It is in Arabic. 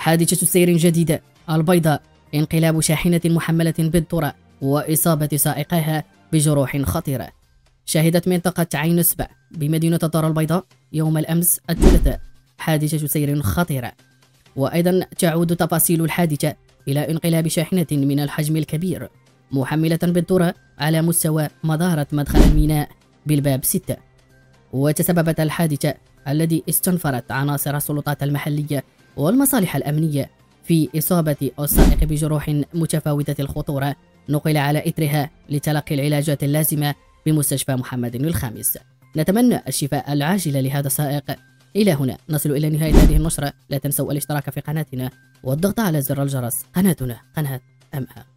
حادثة سير جديدة البيضاء، انقلاب شاحنة محملة بالذرة وإصابة سائقها بجروح خطيرة. شهدت منطقة عين سبع بمدينة الدار البيضاء يوم الأمس الثلاثاء حادثة سير خطيرة، وأيضا تعود تفاصيل الحادثة إلى انقلاب شاحنة من الحجم الكبير محملة بالذرة على مستوى مضارة مدخل الميناء بالباب 6. وتسببت الحادثة الذي استنفرت عناصر السلطات المحلية والمصالح الأمنية في إصابة السائق بجروح متفاوتة الخطورة، نقل على إثرها لتلقي العلاجات اللازمة بمستشفى محمد الخامس. نتمنى الشفاء العاجل لهذا السائق. إلى هنا نصل إلى نهاية هذه النشرة، لا تنسوا الاشتراك في قناتنا والضغط على زر الجرس. قناتنا قناة أمها.